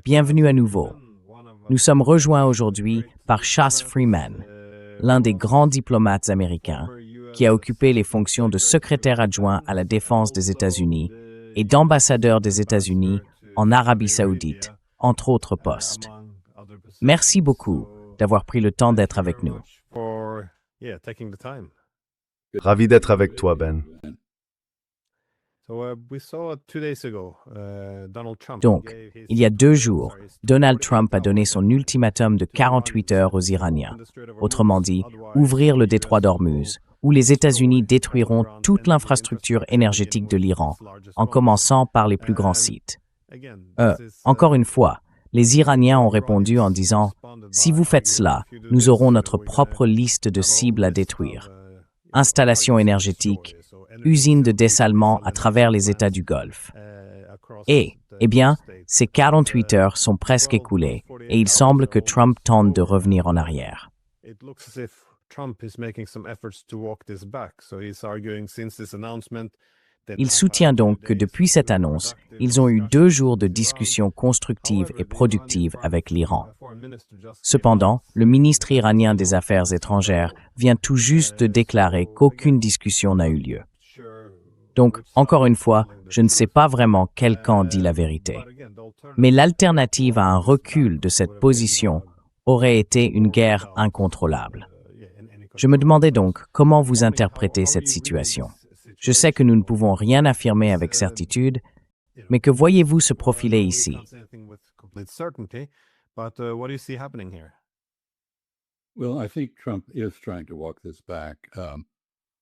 Bienvenue à nouveau. Nous sommes rejoints aujourd'hui par Chas Freeman, l'un des grands diplomates américains qui a occupé les fonctions de secrétaire adjoint à la défense des États-Unis et d'ambassadeur des États-Unis en Arabie Saoudite, entre autres postes. Merci beaucoup d'avoir pris le temps d'être avec nous. Ravi d'être avec toi, Ben. Donc, il y a 2 jours, Donald Trump a donné son ultimatum de 48 heures aux Iraniens. Autrement dit, ouvrir le détroit d'Ormuz, où les États-Unis détruiront toute l'infrastructure énergétique de l'Iran, en commençant par les plus grands sites. Encore une fois, les Iraniens ont répondu en disant « Si vous faites cela, nous aurons notre propre liste de cibles à détruire. Installations énergétiques, usines de dessalement à travers les États du Golfe. » Et, ces 48 heures sont presque écoulées et il semble que Trump tente de revenir en arrière. Il soutient donc que depuis cette annonce, ils ont eu 2 jours de discussions constructives et productives avec l'Iran. Cependant, le ministre iranien des Affaires étrangères vient tout juste de déclarer qu'aucune discussion n'a eu lieu. Donc, encore une fois, je ne sais pas vraiment quel camp dit la vérité. Mais l'alternative à un recul de cette position aurait été une guerre incontrôlable. Je me demandais donc comment vous interprétez cette situation. Je sais que nous ne pouvons rien affirmer avec certitude, mais que voyez-vous se profiler ici?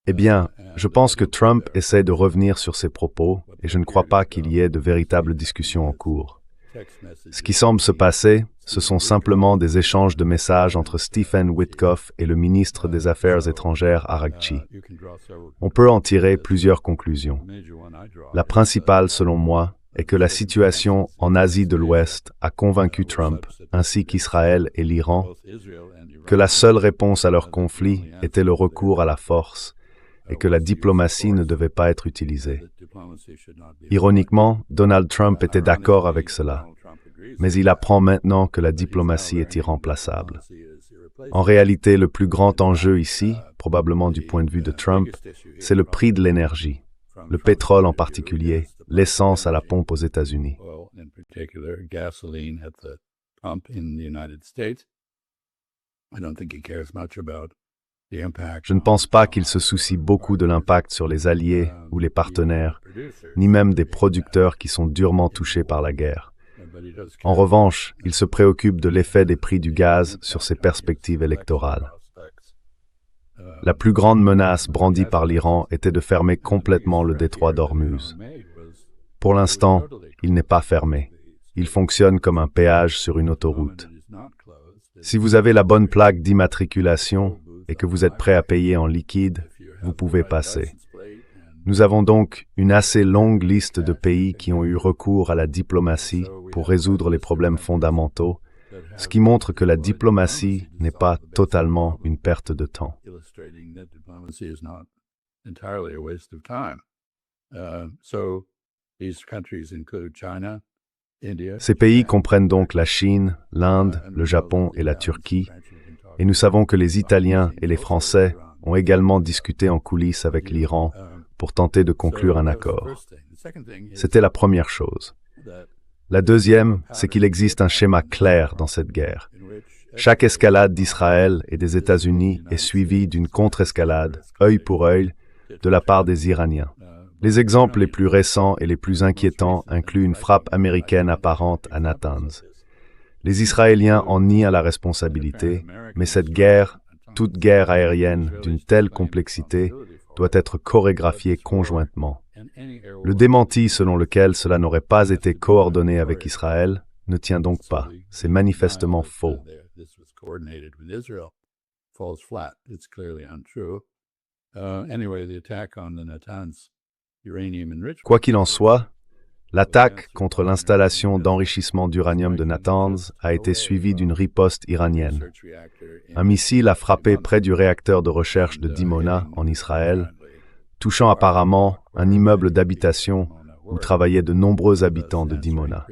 Eh bien, je pense que Trump essaie de revenir sur ses propos et je ne crois pas qu'il y ait de véritables discussions en cours. Ce qui semble se passer, ce sont simplement des échanges de messages entre Stephen Witkoff et le ministre des Affaires étrangères Araghchi. On peut en tirer plusieurs conclusions. La principale, selon moi, est que la situation en Asie de l'Ouest a convaincu Trump, ainsi qu'Israël et l'Iran, que la seule réponse à leur conflit était le recours à la force et que la diplomatie ne devait pas être utilisée. Ironiquement, Donald Trump était d'accord avec cela, mais il apprend maintenant que la diplomatie est irremplaçable. En réalité, le plus grand enjeu ici, probablement du point de vue de Trump, c'est le prix de l'énergie, le pétrole en particulier, l'essence à la pompe aux États-Unis. Je ne pense pas qu'il se soucie beaucoup de l'impact sur les alliés ou les partenaires, ni même des producteurs qui sont durement touchés par la guerre. En revanche, il se préoccupe de l'effet des prix du gaz sur ses perspectives électorales. La plus grande menace brandie par l'Iran était de fermer complètement le détroit d'Ormuz. Pour l'instant, il n'est pas fermé. Il fonctionne comme un péage sur une autoroute. Si vous avez la bonne plaque d'immatriculation et que vous êtes prêt à payer en liquide, vous pouvez passer. Nous avons donc une assez longue liste de pays qui ont eu recours à la diplomatie pour résoudre les problèmes fondamentaux, ce qui montre que la diplomatie n'est pas totalement une perte de temps. Ces pays comprennent donc la Chine, l'Inde, le Japon et la Turquie, et nous savons que les Italiens et les Français ont également discuté en coulisses avec l'Iran pour tenter de conclure un accord. C'était la première chose. La deuxième, c'est qu'il existe un schéma clair dans cette guerre. Chaque escalade d'Israël et des États-Unis est suivie d'une contre-escalade, œil pour œil, de la part des Iraniens. Les exemples les plus récents et les plus inquiétants incluent une frappe américaine apparente à Natanz. Les Israéliens en nient la responsabilité, mais cette guerre, toute guerre aérienne d'une telle complexité, doit être chorégraphiée conjointement. Le démenti selon lequel cela n'aurait pas été coordonné avec Israël ne tient donc pas. C'est manifestement faux. Quoi qu'il en soit, l'attaque contre l'installation d'enrichissement d'uranium de Natanz a été suivie d'une riposte iranienne. Un missile a frappé près du réacteur de recherche de Dimona, en Israël, touchant apparemment un immeuble d'habitation où travaillaient de nombreux habitants de Dimona.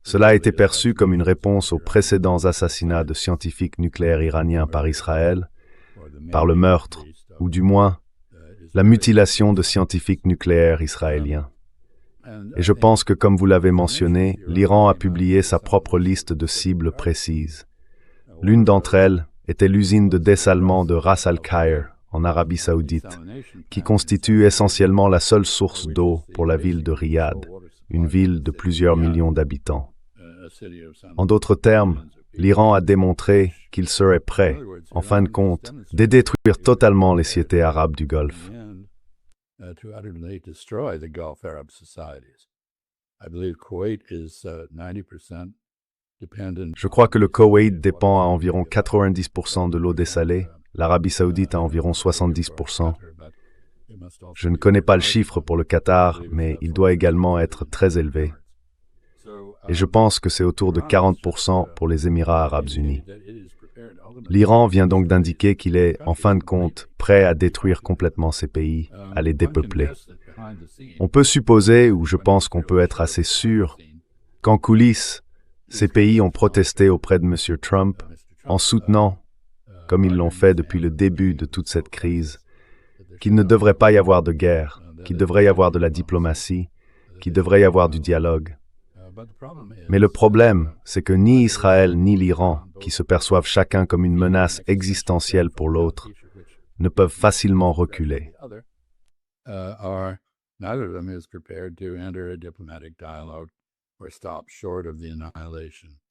Cela a été perçu comme une réponse aux précédents assassinats de scientifiques nucléaires iraniens par Israël, par le meurtre, ou du moins, la mutilation de scientifiques nucléaires israéliens. Et je pense que, comme vous l'avez mentionné, l'Iran a publié sa propre liste de cibles précises. L'une d'entre elles était l'usine de dessalement de Ras Al-Khair, en Arabie Saoudite, qui constitue essentiellement la seule source d'eau pour la ville de Riyad, une ville de plusieurs millions d'habitants. En d'autres termes, l'Iran a démontré qu'il serait prêt, en fin de compte, de détruire totalement les sociétés arabes du Golfe. Je crois que le Koweït dépend à environ 90% de l'eau dessalée, l'Arabie Saoudite à environ 70%. Je ne connais pas le chiffre pour le Qatar, mais il doit également être très élevé. Et je pense que c'est autour de 40% pour les Émirats arabes unis. L'Iran vient donc d'indiquer qu'il est, en fin de compte, prêt à détruire complètement ces pays, à les dépeupler. On peut supposer, ou je pense qu'on peut être assez sûr, qu'en coulisses, ces pays ont protesté auprès de M. Trump en soutenant, comme ils l'ont fait depuis le début de toute cette crise, qu'il ne devrait pas y avoir de guerre, qu'il devrait y avoir de la diplomatie, qu'il devrait y avoir du dialogue. Mais le problème, c'est que ni Israël ni l'Iran, qui se perçoivent chacun comme une menace existentielle pour l'autre, ne peuvent facilement reculer.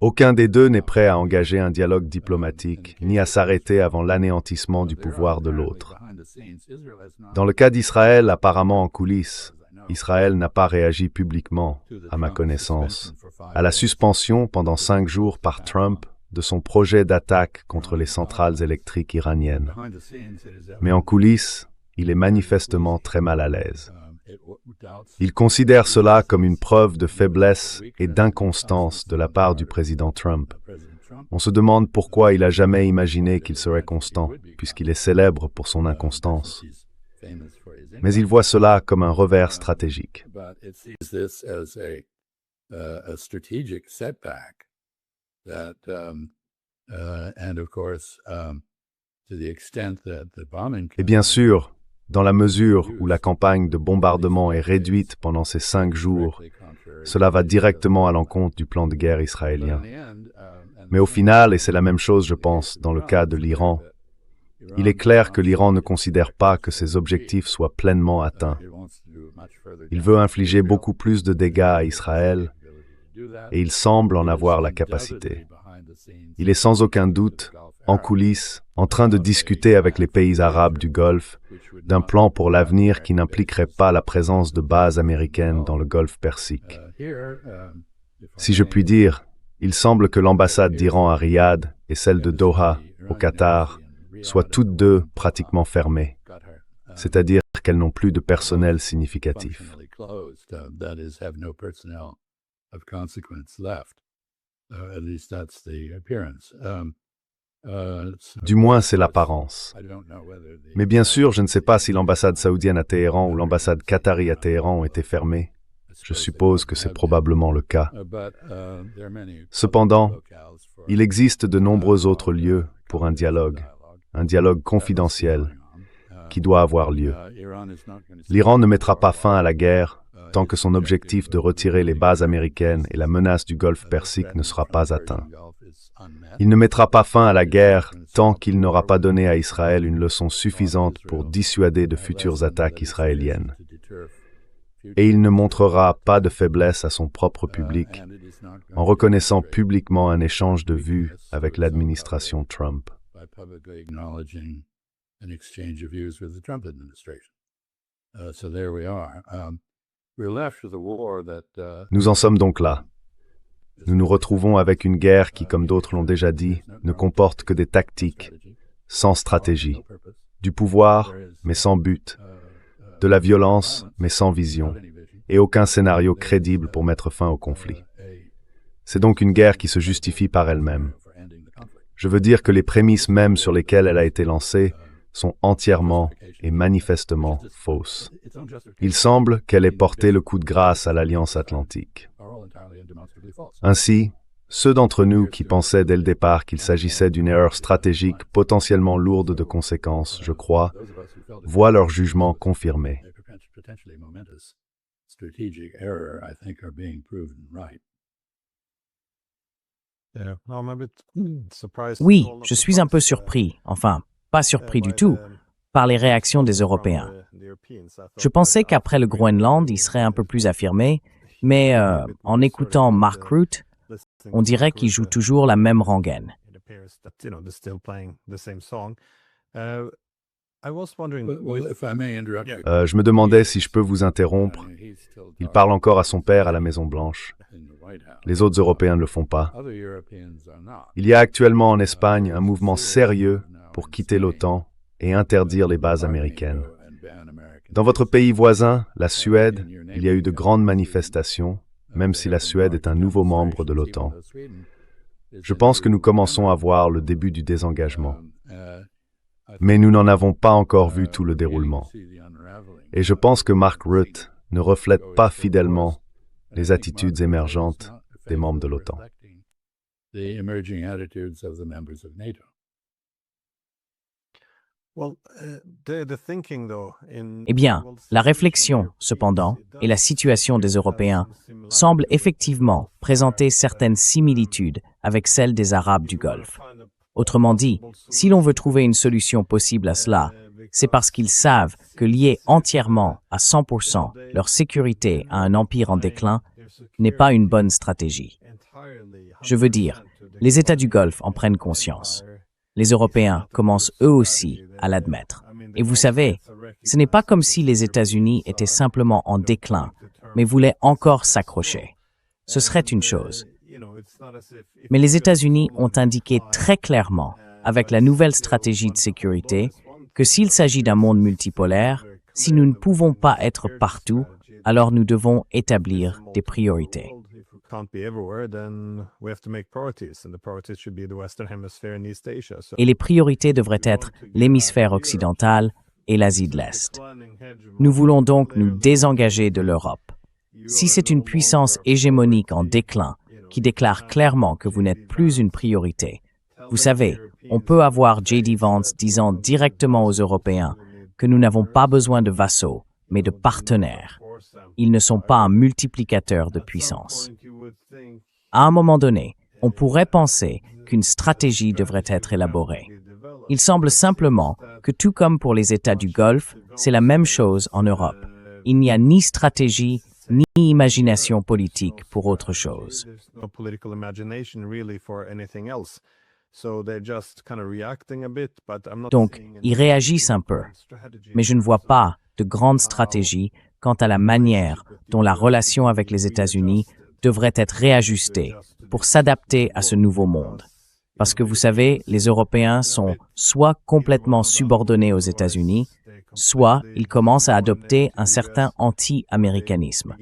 Aucun des deux n'est prêt à engager un dialogue diplomatique, ni à s'arrêter avant l'anéantissement du pouvoir de l'autre. Dans le cas d'Israël, apparemment en coulisses, Israël n'a pas réagi publiquement, à ma connaissance, à la suspension pendant 5 jours par Trump de son projet d'attaque contre les centrales électriques iraniennes. Mais en coulisses, il est manifestement très mal à l'aise. Il considère cela comme une preuve de faiblesse et d'inconstance de la part du président Trump. On se demande pourquoi il n'a jamais imaginé qu'il serait constant, puisqu'il est célèbre pour son inconstance. Mais il voit cela comme un revers stratégique. Et bien sûr, dans la mesure où la campagne de bombardement est réduite pendant ces 5 jours, cela va directement à l'encontre du plan de guerre israélien. Mais au final, et c'est la même chose, je pense, dans le cas de l'Iran, il est clair que l'Iran ne considère pas que ses objectifs soient pleinement atteints. Il veut infliger beaucoup plus de dégâts à Israël, et il semble en avoir la capacité. Il est sans aucun doute, en coulisses, en train de discuter avec les pays arabes du Golfe d'un plan pour l'avenir qui n'impliquerait pas la présence de bases américaines dans le Golfe Persique. Si je puis dire, il semble que l'ambassade d'Iran à Riyad et celle de Doha, au Qatar, soient toutes deux pratiquement fermées, c'est-à-dire qu'elles n'ont plus de personnel significatif. Du moins, c'est l'apparence. Mais bien sûr, je ne sais pas si l'ambassade saoudienne à Téhéran ou l'ambassade qatari à Téhéran ont été fermées. Je suppose que c'est probablement le cas. Cependant, il existe de nombreux autres lieux pour un dialogue confidentiel, qui doit avoir lieu. L'Iran ne mettra pas fin à la guerre tant que son objectif de retirer les bases américaines et la menace du Golfe Persique ne sera pas atteint. Il ne mettra pas fin à la guerre tant qu'il n'aura pas donné à Israël une leçon suffisante pour dissuader de futures attaques israéliennes. Et il ne montrera pas de faiblesse à son propre public en reconnaissant publiquement un échange de vues avec l'administration Trump. Nous en sommes donc là. Nous nous retrouvons avec une guerre qui, comme d'autres l'ont déjà dit, ne comporte que des tactiques, sans stratégie, du pouvoir, mais sans but, de la violence, mais sans vision, et aucun scénario crédible pour mettre fin au conflit. C'est donc une guerre qui se justifie par elle-même. Je veux dire que les prémices mêmes sur lesquelles elle a été lancée sont entièrement et manifestement fausses. Il semble qu'elle ait porté le coup de grâce à l'Alliance atlantique. Ainsi, ceux d'entre nous qui pensaient dès le départ qu'il s'agissait d'une erreur stratégique potentiellement lourde de conséquences, je crois, voient leur jugement confirmé. Oui, je suis un peu surpris, enfin, pas surpris du tout, par les réactions des Européens. Je pensais qu'après le Groenland, il serait un peu plus affirmé, mais en écoutant Mark Rutte, on dirait qu'il joue toujours la même rengaine. Je me demandais si je peux vous interrompre. Il parle encore à son père à la Maison-Blanche. Les autres Européens ne le font pas. Il y a actuellement en Espagne un mouvement sérieux pour quitter l'OTAN et interdire les bases américaines. Dans votre pays voisin, la Suède, il y a eu de grandes manifestations, même si la Suède est un nouveau membre de l'OTAN. Je pense que nous commençons à voir le début du désengagement. Mais nous n'en avons pas encore vu tout le déroulement. Et je pense que Mark Rutte ne reflète pas fidèlement les attitudes émergentes des membres de l'OTAN. Eh bien, la réflexion, cependant, et la situation des Européens semblent effectivement présenter certaines similitudes avec celles des Arabes du Golfe. Autrement dit, si l'on veut trouver une solution possible à cela, c'est parce qu'ils savent que lier entièrement à 100% leur sécurité à un empire en déclin n'est pas une bonne stratégie. Je veux dire, les États du Golfe en prennent conscience. Les Européens commencent eux aussi à l'admettre. Et vous savez, ce n'est pas comme si les États-Unis étaient simplement en déclin, mais voulaient encore s'accrocher. Ce serait une chose. Mais les États-Unis ont indiqué très clairement, avec la nouvelle stratégie de sécurité, que s'il s'agit d'un monde multipolaire, si nous ne pouvons pas être partout, alors nous devons établir des priorités. Et les priorités devraient être l'hémisphère occidental et l'Asie de l'Est. Nous voulons donc nous désengager de l'Europe. Si c'est une puissance hégémonique en déclin qui déclare clairement que vous n'êtes plus une priorité, vous savez, on peut avoir J.D. Vance disant directement aux Européens que nous n'avons pas besoin de vassaux, mais de partenaires. Ils ne sont pas un multiplicateur de puissance. À un moment donné, on pourrait penser qu'une stratégie devrait être élaborée. Il semble simplement que tout comme pour les États du Golfe, c'est la même chose en Europe. Il n'y a ni stratégie, ni imagination politique pour autre chose. Donc, ils réagissent un peu, mais je ne vois pas de grande stratégie quant à la manière dont la relation avec les États-Unis devrait être réajustée pour s'adapter à ce nouveau monde. Parce que vous savez, les Européens sont soit complètement subordonnés aux États-Unis, soit ils commencent à adopter un certain anti-américanisme.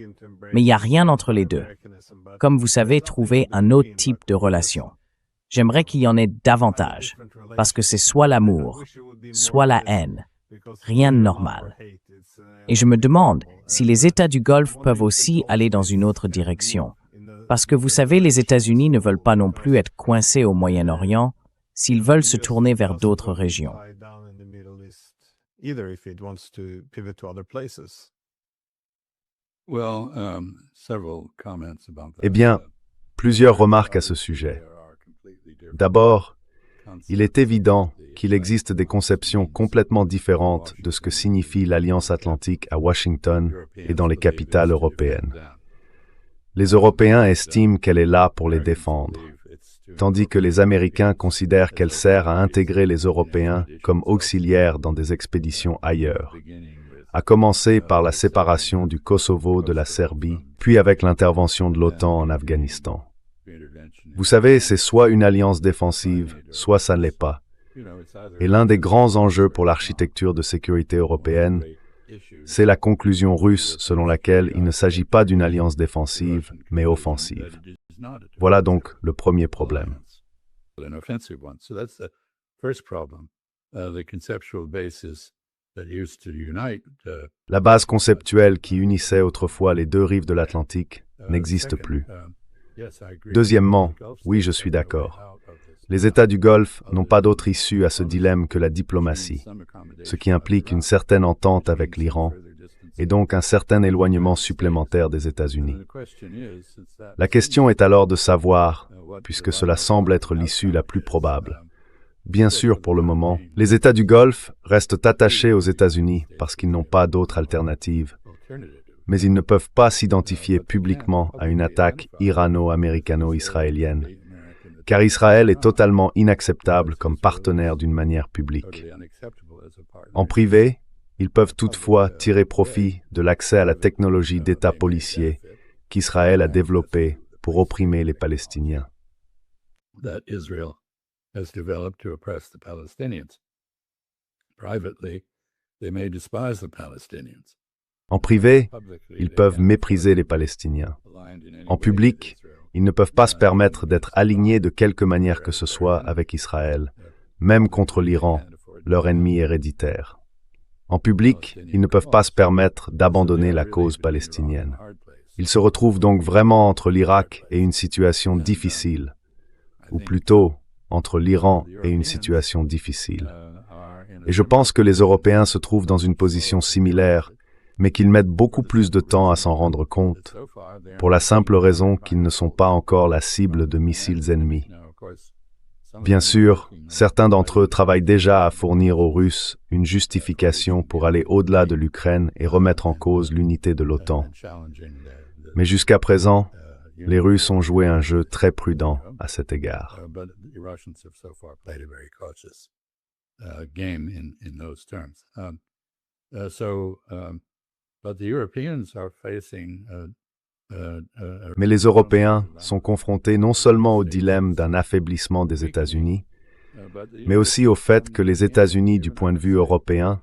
Mais il n'y a rien entre les deux. Comme vous savez, trouver un autre type de relation. J'aimerais qu'il y en ait davantage, parce que c'est soit l'amour, soit la haine. Rien de normal. Et je me demande si les États du Golfe peuvent aussi aller dans une autre direction. Parce que vous savez, les États-Unis ne veulent pas non plus être coincés au Moyen-Orient s'ils veulent se tourner vers d'autres régions. Eh bien, plusieurs remarques à ce sujet. D'abord, il est évident qu'il existe des conceptions complètement différentes de ce que signifie l'Alliance atlantique à Washington et dans les capitales européennes. Les Européens estiment qu'elle est là pour les défendre, tandis que les Américains considèrent qu'elle sert à intégrer les Européens comme auxiliaires dans des expéditions ailleurs, à commencer par la séparation du Kosovo de la Serbie, puis avec l'intervention de l'OTAN en Afghanistan. Vous savez, c'est soit une alliance défensive, soit ça ne l'est pas. Et l'un des grands enjeux pour l'architecture de sécurité européenne, c'est la conclusion russe selon laquelle il ne s'agit pas d'une alliance défensive, mais offensive. Voilà donc le premier problème. La base conceptuelle qui unissait autrefois les deux rives de l'Atlantique n'existe plus. Deuxièmement, oui, je suis d'accord. Les États du Golfe n'ont pas d'autre issue à ce dilemme que la diplomatie, ce qui implique une certaine entente avec l'Iran et donc un certain éloignement supplémentaire des États-Unis. La question est alors de savoir, puisque cela semble être l'issue la plus probable. Bien sûr, pour le moment, les États du Golfe restent attachés aux États-Unis parce qu'ils n'ont pas d'autre alternative, mais ils ne peuvent pas s'identifier publiquement à une attaque irano-américano-israélienne, car Israël est totalement inacceptable comme partenaire d'une manière publique. En privé, ils peuvent toutefois tirer profit de l'accès à la technologie d'État policier qu'Israël a développée pour opprimer les Palestiniens. En privé, ils peuvent mépriser les Palestiniens. En public, ils ne peuvent pas se permettre d'être alignés de quelque manière que ce soit avec Israël, même contre l'Iran, leur ennemi héréditaire. En public, ils ne peuvent pas se permettre d'abandonner la cause palestinienne. Ils se retrouvent donc vraiment entre l'Irak et une situation difficile, ou plutôt entre l'Iran et une situation difficile. Et je pense que les Européens se trouvent dans une position similaire, mais qu'ils mettent beaucoup plus de temps à s'en rendre compte, pour la simple raison qu'ils ne sont pas encore la cible de missiles ennemis. Bien sûr, certains d'entre eux travaillent déjà à fournir aux Russes une justification pour aller au-delà de l'Ukraine et remettre en cause l'unité de l'OTAN. Mais jusqu'à présent, les Russes ont joué un jeu très prudent à cet égard. Mais les Européens sont confrontés non seulement au dilemme d'un affaiblissement des États-Unis, mais aussi au fait que les États-Unis, du point de vue européen,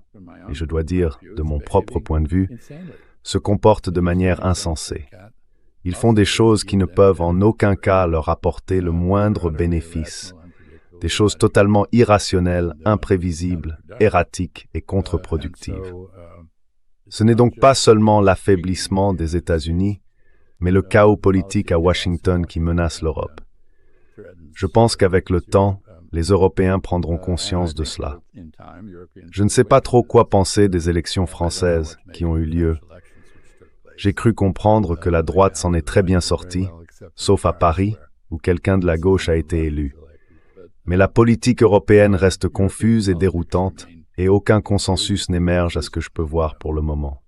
et je dois dire de mon propre point de vue, se comportent de manière insensée. Ils font des choses qui ne peuvent en aucun cas leur apporter le moindre bénéfice, des choses totalement irrationnelles, imprévisibles, erratiques et contre-productives. Ce n'est donc pas seulement l'affaiblissement des États-Unis, mais le chaos politique à Washington qui menace l'Europe. Je pense qu'avec le temps, les Européens prendront conscience de cela. Je ne sais pas trop quoi penser des élections françaises qui ont eu lieu. J'ai cru comprendre que la droite s'en est très bien sortie, sauf à Paris, où quelqu'un de la gauche a été élu. Mais la politique européenne reste confuse et déroutante, et aucun consensus n'émerge à ce que je peux voir pour le moment.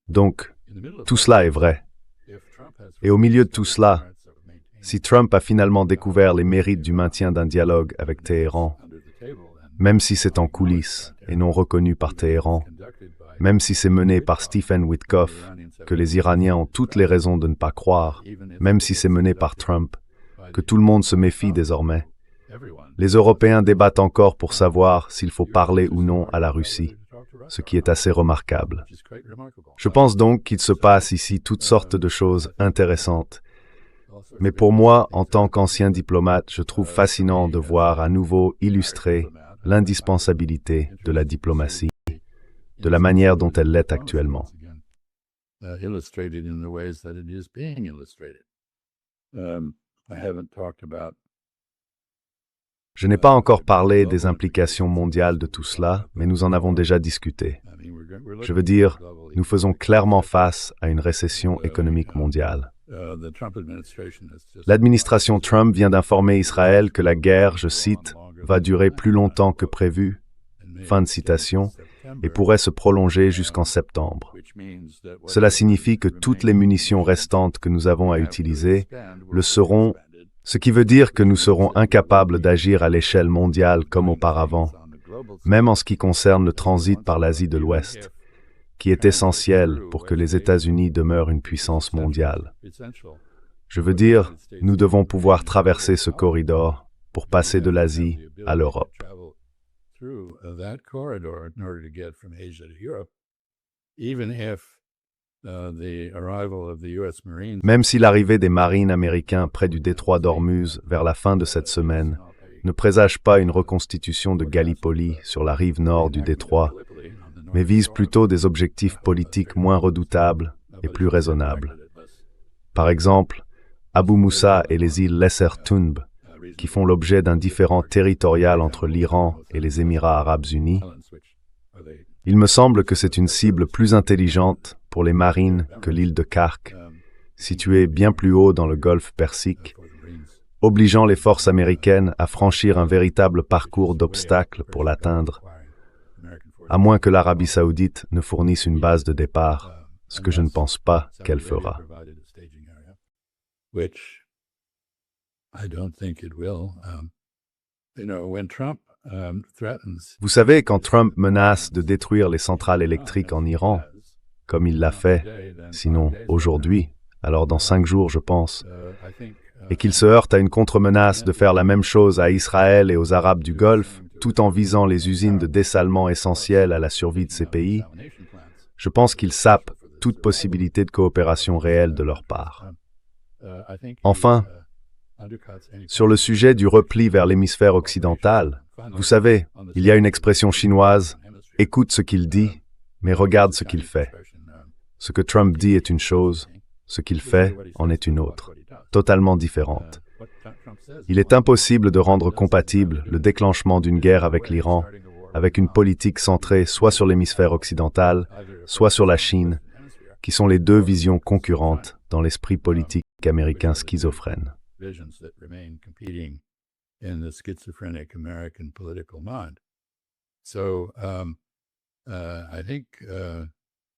Donc, tout cela est vrai. Et au milieu de tout cela, si Trump a finalement découvert les mérites du maintien d'un dialogue avec Téhéran, même si c'est en coulisses et non reconnu par Téhéran, même si c'est mené par Stephen Witkoff, que les Iraniens ont toutes les raisons de ne pas croire, même si c'est mené par Trump, que tout le monde se méfie désormais, les Européens débattent encore pour savoir s'il faut parler ou non à la Russie, ce qui est assez remarquable. Je pense donc qu'il se passe ici toutes sortes de choses intéressantes. Mais pour moi, en tant qu'ancien diplomate, je trouve fascinant de voir à nouveau illustrer l'indispensabilité de la diplomatie, de la manière dont elle l'est actuellement. Je n'ai pas encore parlé des implications mondiales de tout cela, mais nous en avons déjà discuté. Je veux dire, nous faisons clairement face à une récession économique mondiale. L'administration Trump vient d'informer Israël que la guerre, je cite, « va durer plus longtemps que prévu », fin de citation, et pourrait se prolonger jusqu'en septembre. Cela signifie que toutes les munitions restantes que nous avons à utiliser le seront, ce qui veut dire que nous serons incapables d'agir à l'échelle mondiale comme auparavant, même en ce qui concerne le transit par l'Asie de l'Ouest, qui est essentiel pour que les États-Unis demeurent une puissance mondiale. Je veux dire, nous devons pouvoir traverser ce corridor pour passer de l'Asie à l'Europe. Même si l'arrivée des Marines américains près du détroit d'Ormuz vers la fin de cette semaine ne présage pas une reconstitution de Gallipoli sur la rive nord du détroit, mais vise plutôt des objectifs politiques moins redoutables et plus raisonnables. Par exemple, Abu Moussa et les îles Lesser Thunb, qui font l'objet d'un différend territorial entre l'Iran et les Émirats arabes unis. Il me semble que c'est une cible plus intelligente pour les marines que l'île de Kark, située bien plus haut dans le golfe Persique, obligeant les forces américaines à franchir un véritable parcours d'obstacles pour l'atteindre, à moins que l'Arabie saoudite ne fournisse une base de départ, ce que je ne pense pas qu'elle fera. Vous savez, quand Trump menace de détruire les centrales électriques en Iran, comme il l'a fait, sinon aujourd'hui, alors dans 5 jours je pense, et qu'il se heurte à une contre-menace de faire la même chose à Israël et aux Arabes du Golfe, tout en visant les usines de dessalement essentielles à la survie de ces pays, je pense qu'il sape toute possibilité de coopération réelle de leur part. Enfin, sur le sujet du repli vers l'hémisphère occidental, vous savez, il y a une expression chinoise « écoute ce qu'il dit, mais regarde ce qu'il fait ». Ce que Trump dit est une chose, ce qu'il fait en est une autre, totalement différente. Il est impossible de rendre compatible le déclenchement d'une guerre avec l'Iran avec une politique centrée soit sur l'hémisphère occidental, soit sur la Chine, qui sont les deux visions concurrentes dans l'esprit politique américain schizophrène.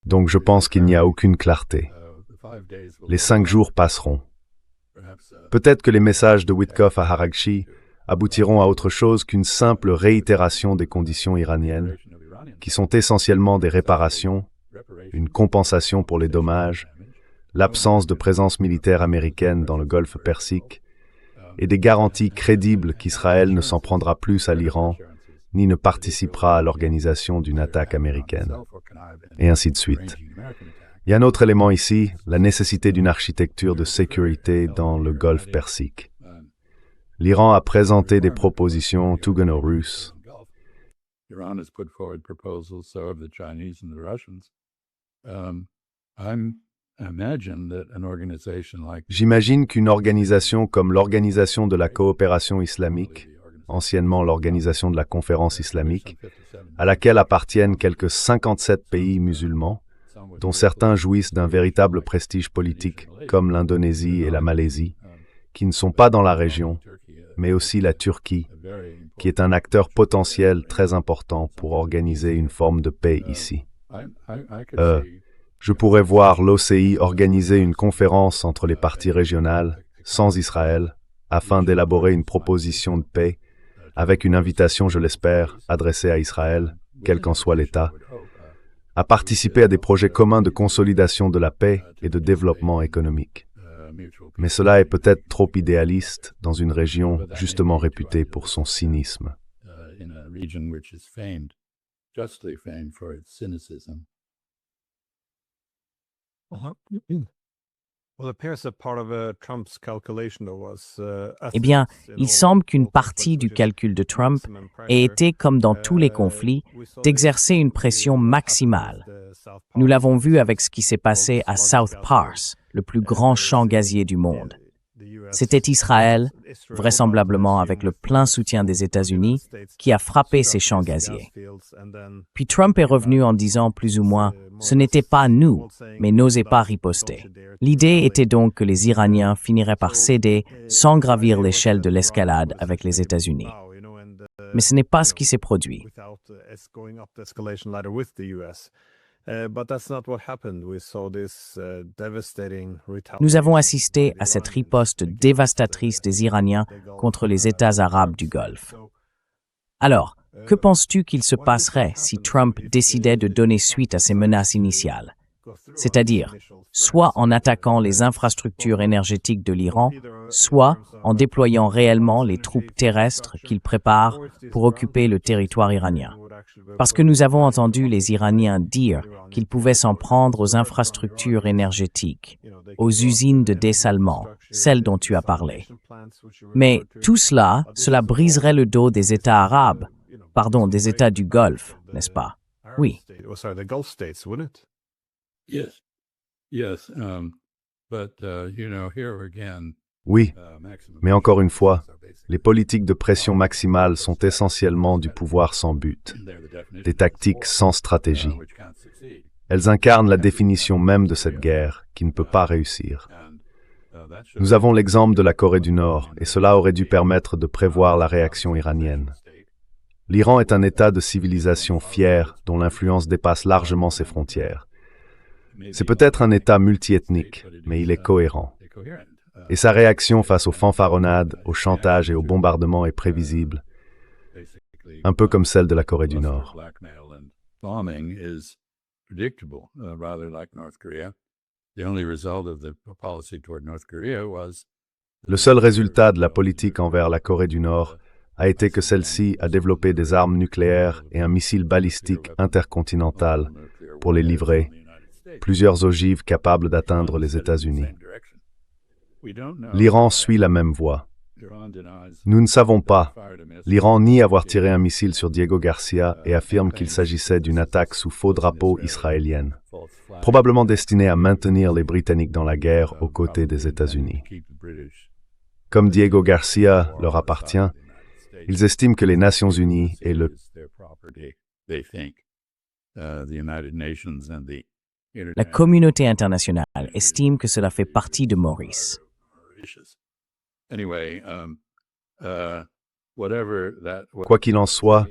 Donc je pense qu'il n'y a aucune clarté. Les 5 jours passeront. Peut-être que les messages de Witkoff à Araghchi aboutiront à autre chose qu'une simple réitération des conditions iraniennes, qui sont essentiellement des réparations, une compensation pour les dommages, l'absence de présence militaire américaine dans le golfe Persique, et des garanties crédibles qu'Israël ne s'en prendra plus à l'Iran, ni ne participera à l'organisation d'une attaque américaine, et ainsi de suite. Il y a un autre élément ici, la nécessité d'une architecture de sécurité dans le golfe Persique. L'Iran a présenté des propositions tougano-russes. J'imagine qu'une organisation comme l'Organisation de la coopération islamique, anciennement l'Organisation de la conférence islamique, à laquelle appartiennent quelques 57 pays musulmans, dont certains jouissent d'un véritable prestige politique, comme l'Indonésie et la Malaisie, qui ne sont pas dans la région, mais aussi la Turquie, qui est un acteur potentiel très important pour organiser une forme de paix ici. Je pourrais voir l'OCI organiser une conférence entre les parties régionales, sans Israël, afin d'élaborer une proposition de paix, avec une invitation, je l'espère, adressée à Israël, quel qu'en soit l'État, à participer à des projets communs de consolidation de la paix et de développement économique. Mais cela est peut-être trop idéaliste dans une région justement réputée pour son cynisme. Eh bien, il semble qu'une partie du calcul de Trump ait été, comme dans tous les conflits, d'exercer une pression maximale. Nous l'avons vu avec ce qui s'est passé à South Pars, le plus grand champ gazier du monde. C'était Israël, vraisemblablement avec le plein soutien des États-Unis, qui a frappé ces champs gaziers. Puis Trump est revenu en disant plus ou moins « ce n'était pas nous, mais n'osez pas riposter ». L'idée était donc que les Iraniens finiraient par céder sans gravir l'échelle de l'escalade avec les États-Unis. Mais ce n'est pas ce qui s'est produit. Nous avons assisté à cette riposte dévastatrice des Iraniens contre les États arabes du Golfe. Alors, que penses-tu qu'il se passerait si Trump décidait de donner suite à ses menaces initiales? C'est-à-dire, soit en attaquant les infrastructures énergétiques de l'Iran, soit en déployant réellement les troupes terrestres qu'il prépare pour occuper le territoire iranien. Parce que nous avons entendu les Iraniens dire qu'ils pouvaient s'en prendre aux infrastructures énergétiques, aux usines de dessalement, celles dont tu as parlé. Mais tout cela briserait le dos des États arabes, des États du Golfe, n'est-ce pas? Oui. Oui, mais encore une fois, les politiques de pression maximale sont essentiellement du pouvoir sans but, des tactiques sans stratégie. Elles incarnent la définition même de cette guerre, qui ne peut pas réussir. Nous avons l'exemple de la Corée du Nord, et cela aurait dû permettre de prévoir la réaction iranienne. L'Iran est un État de civilisation fier, dont l'influence dépasse largement ses frontières. C'est peut-être un État multiethnique, mais il est cohérent. Et sa réaction face aux fanfaronnades, au chantage et au bombardement est prévisible, un peu comme celle de la Corée du Nord. Le seul résultat de la politique envers la Corée du Nord a été que celle-ci a développé des armes nucléaires et un missile balistique intercontinental pour les livrer, plusieurs ogives capables d'atteindre les États-Unis. L'Iran suit la même voie. Nous ne savons pas. L'Iran nie avoir tiré un missile sur Diego Garcia et affirme qu'il s'agissait d'une attaque sous faux drapeau israélienne, probablement destinée à maintenir les Britanniques dans la guerre aux côtés des États-Unis. Comme Diego Garcia leur appartient, ils estiment que les Nations Unies et la communauté internationale estime que cela fait partie de Maurice. Quoi qu'il en soit,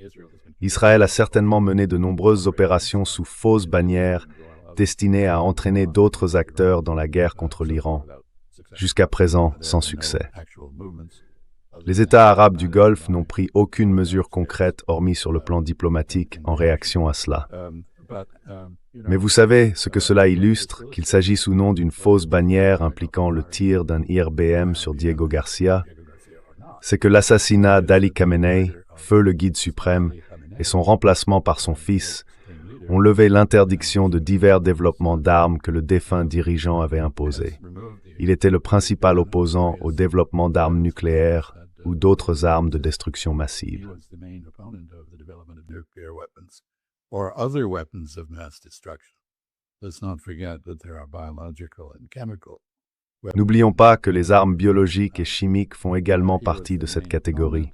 Israël a certainement mené de nombreuses opérations sous fausses bannières destinées à entraîner d'autres acteurs dans la guerre contre l'Iran, jusqu'à présent sans succès. Les États arabes du Golfe n'ont pris aucune mesure concrète hormis sur le plan diplomatique en réaction à cela. Mais vous savez ce que cela illustre, qu'il s'agisse ou non d'une fausse bannière impliquant le tir d'un IRBM sur Diego Garcia, c'est que l'assassinat d'Ali Khamenei, feu le guide suprême, et son remplacement par son fils ont levé l'interdiction de divers développements d'armes que le défunt dirigeant avait imposées. Il était le principal opposant au développement d'armes nucléaires ou d'autres armes de destruction massive. N'oublions pas que les armes biologiques et chimiques font également partie de cette catégorie.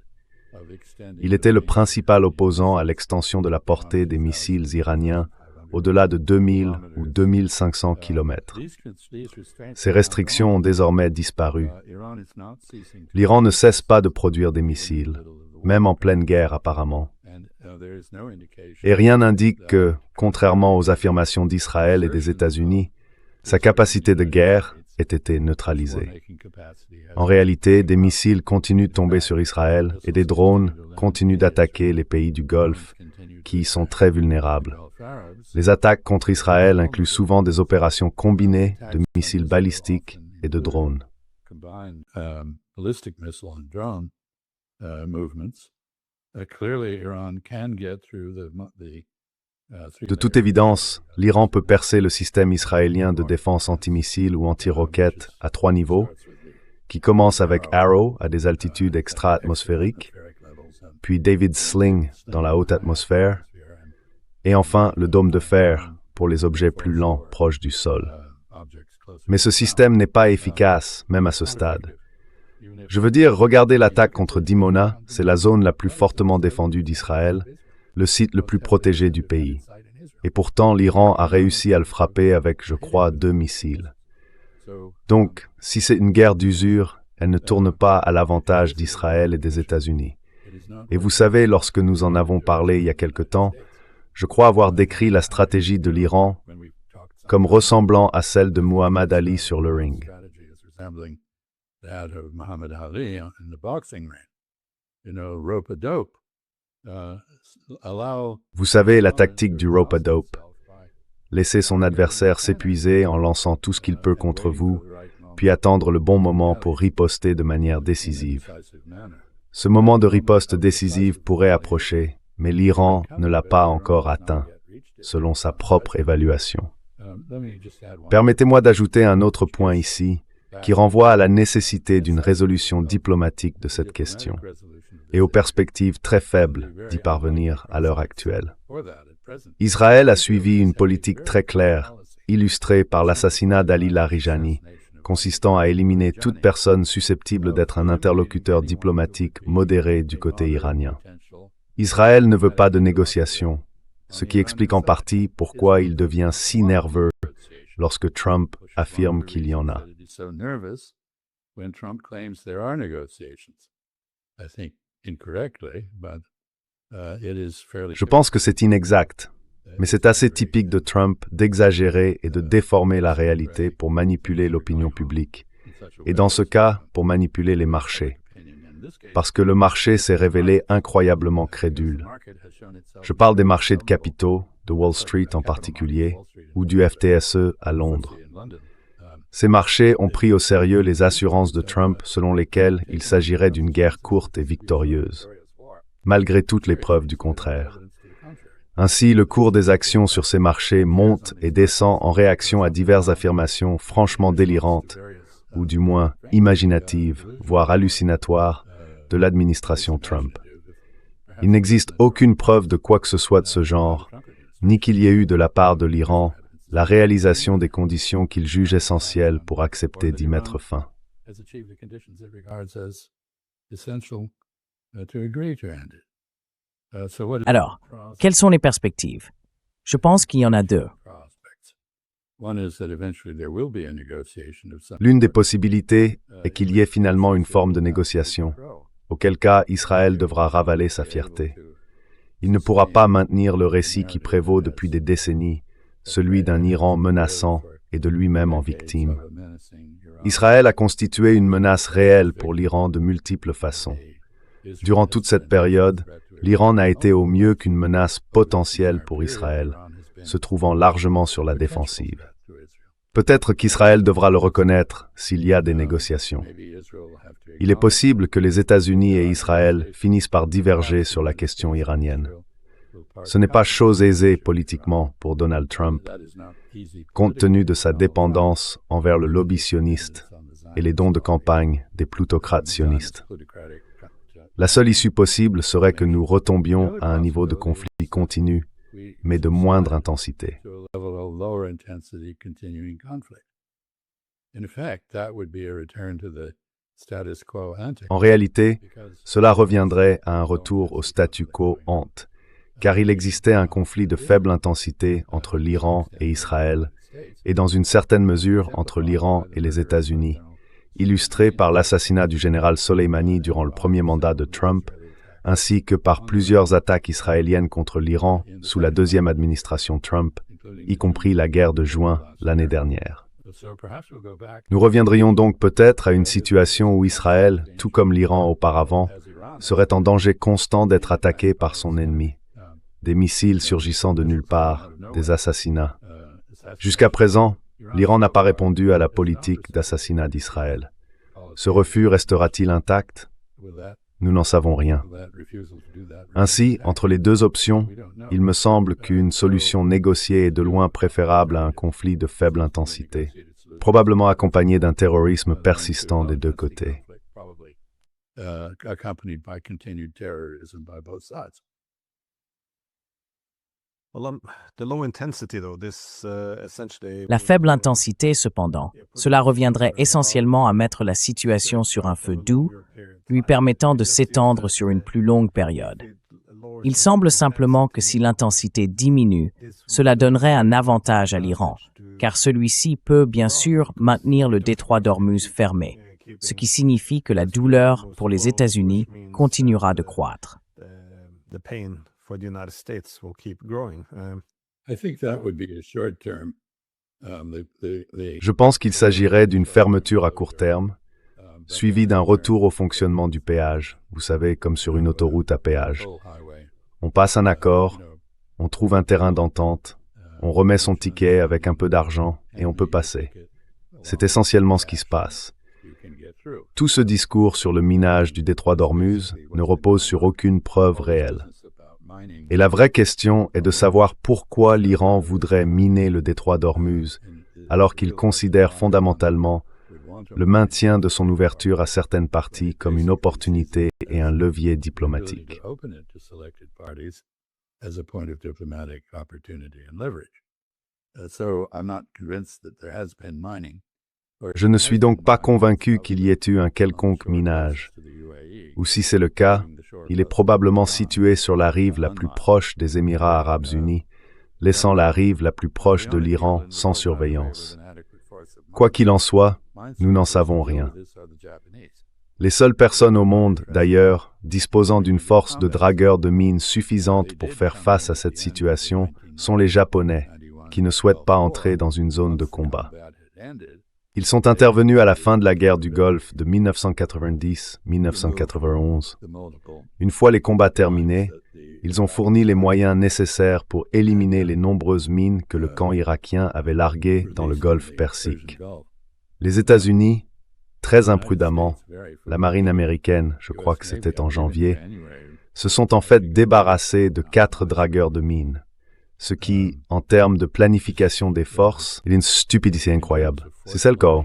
Il était le principal opposant à l'extension de la portée des missiles iraniens au-delà de 2000 ou 2500 km. Ces restrictions ont désormais disparu. L'Iran ne cesse pas de produire des missiles, même en pleine guerre apparemment. Et rien n'indique que, contrairement aux affirmations d'Israël et des États-Unis, sa capacité de guerre ait été neutralisée. En réalité, des missiles continuent de tomber sur Israël et des drones continuent d'attaquer les pays du Golfe, qui y sont très vulnérables. Les attaques contre Israël incluent souvent des opérations combinées de missiles balistiques et de drones. De toute évidence, l'Iran peut percer le système israélien de défense antimissiles ou anti-roquettes à 3 niveaux, qui commence avec Arrow à des altitudes extra-atmosphériques, puis David's Sling dans la haute atmosphère, et enfin le dôme de fer pour les objets plus lents proches du sol. Mais ce système n'est pas efficace, même à ce stade. Je veux dire, regardez l'attaque contre Dimona, c'est la zone la plus fortement défendue d'Israël, le site le plus protégé du pays. Et pourtant, l'Iran a réussi à le frapper avec, je crois, 2 missiles. Donc, si c'est une guerre d'usure, elle ne tourne pas à l'avantage d'Israël et des États-Unis. Et vous savez, lorsque nous en avons parlé il y a quelque temps, je crois avoir décrit la stratégie de l'Iran comme ressemblant à celle de Muhammad Ali sur le ring. Vous savez la tactique du rope-a-dope. Laisser son adversaire s'épuiser en lançant tout ce qu'il peut contre vous, puis attendre le bon moment pour riposter de manière décisive. Ce moment de riposte décisive pourrait approcher, mais l'Iran ne l'a pas encore atteint, selon sa propre évaluation. Permettez-moi d'ajouter un autre point ici, qui renvoie à la nécessité d'une résolution diplomatique de cette question, et aux perspectives très faibles d'y parvenir à l'heure actuelle. Israël a suivi une politique très claire, illustrée par l'assassinat d'Ali Larijani, consistant à éliminer toute personne susceptible d'être un interlocuteur diplomatique modéré du côté iranien. Israël ne veut pas de négociations, ce qui explique en partie pourquoi il devient si nerveux lorsque Trump affirme qu'il y en a. Je pense que c'est inexact, mais c'est assez typique de Trump d'exagérer et de déformer la réalité pour manipuler l'opinion publique, et dans ce cas, pour manipuler les marchés, parce que le marché s'est révélé incroyablement crédule. Je parle des marchés de capitaux, de Wall Street en particulier, ou du FTSE à Londres. Ces marchés ont pris au sérieux les assurances de Trump selon lesquelles il s'agirait d'une guerre courte et victorieuse, malgré toutes les preuves du contraire. Ainsi, le cours des actions sur ces marchés monte et descend en réaction à diverses affirmations franchement délirantes, ou du moins imaginatives, voire hallucinatoires, de l'administration Trump. Il n'existe aucune preuve de quoi que ce soit de ce genre, ni qu'il y ait eu de la part de l'Iran la réalisation des conditions qu'il juge essentielles pour accepter d'y mettre fin. Alors, quelles sont les perspectives? Je pense qu'il y en a deux. L'une des possibilités est qu'il y ait finalement une forme de négociation, auquel cas Israël devra ravaler sa fierté. Il ne pourra pas maintenir le récit qui prévaut depuis des décennies, celui d'un Iran menaçant et de lui-même en victime. Israël a constitué une menace réelle pour l'Iran de multiples façons. Durant toute cette période, l'Iran n'a été au mieux qu'une menace potentielle pour Israël, se trouvant largement sur la défensive. Peut-être qu'Israël devra le reconnaître s'il y a des négociations. Il est possible que les États-Unis et Israël finissent par diverger sur la question iranienne. Ce n'est pas chose aisée politiquement pour Donald Trump, compte tenu de sa dépendance envers le lobby sioniste et les dons de campagne des plutocrates sionistes. La seule issue possible serait que nous retombions à un niveau de conflit continu, mais de moindre intensité. En réalité, cela reviendrait à un retour au statu quo ante, car il existait un conflit de faible intensité entre l'Iran et Israël, et dans une certaine mesure entre l'Iran et les États-Unis, illustré par l'assassinat du général Soleimani durant le premier mandat de Trump, ainsi que par plusieurs attaques israéliennes contre l'Iran sous la deuxième administration Trump, y compris la guerre de juin l'année dernière. Nous reviendrions donc peut-être à une situation où Israël, tout comme l'Iran auparavant, serait en danger constant d'être attaqué par son ennemi. Des missiles surgissant de nulle part, des assassinats. Jusqu'à présent, l'Iran n'a pas répondu à la politique d'assassinat d'Israël. Ce refus restera-t-il intact? Nous n'en savons rien. Ainsi, entre les deux options, il me semble qu'une solution négociée est de loin préférable à un conflit de faible intensité, probablement accompagné d'un terrorisme persistant des deux côtés. La faible intensité, cependant, cela reviendrait essentiellement à mettre la situation sur un feu doux, lui permettant de s'étendre sur une plus longue période. Il semble simplement que si l'intensité diminue, cela donnerait un avantage à l'Iran, car celui-ci peut bien sûr maintenir le détroit d'Ormuz fermé, ce qui signifie que la douleur pour les États-Unis continuera de croître. Je pense qu'il s'agirait d'une fermeture à court terme, suivie d'un retour au fonctionnement du péage, vous savez, comme sur une autoroute à péage. On passe un accord, on trouve un terrain d'entente, on remet son ticket avec un peu d'argent et on peut passer. C'est essentiellement ce qui se passe. Tout ce discours sur le minage du détroit d'Ormuz ne repose sur aucune preuve réelle. Et la vraie question est de savoir pourquoi l'Iran voudrait miner le détroit d'Ormuz, alors qu'il considère fondamentalement le maintien de son ouverture à certaines parties comme une opportunité et un levier diplomatique. Je ne suis donc pas convaincu qu'il y ait eu un quelconque minage, ou si c'est le cas, il est probablement situé sur la rive la plus proche des Émirats arabes unis, laissant la rive la plus proche de l'Iran sans surveillance. Quoi qu'il en soit, nous n'en savons rien. Les seules personnes au monde, d'ailleurs, disposant d'une force de dragueurs de mines suffisante pour faire face à cette situation, sont les Japonais, qui ne souhaitent pas entrer dans une zone de combat. Ils sont intervenus à la fin de la guerre du Golfe de 1990-1991. Une fois les combats terminés, ils ont fourni les moyens nécessaires pour éliminer les nombreuses mines que le camp irakien avait larguées dans le Golfe Persique. Les États-Unis, très imprudemment, la marine américaine, je crois que c'était en janvier, se sont en fait débarrassés de 4 dragueurs de mines, ce qui, en termes de planification des forces, est une stupidité incroyable. C'est ça le cas.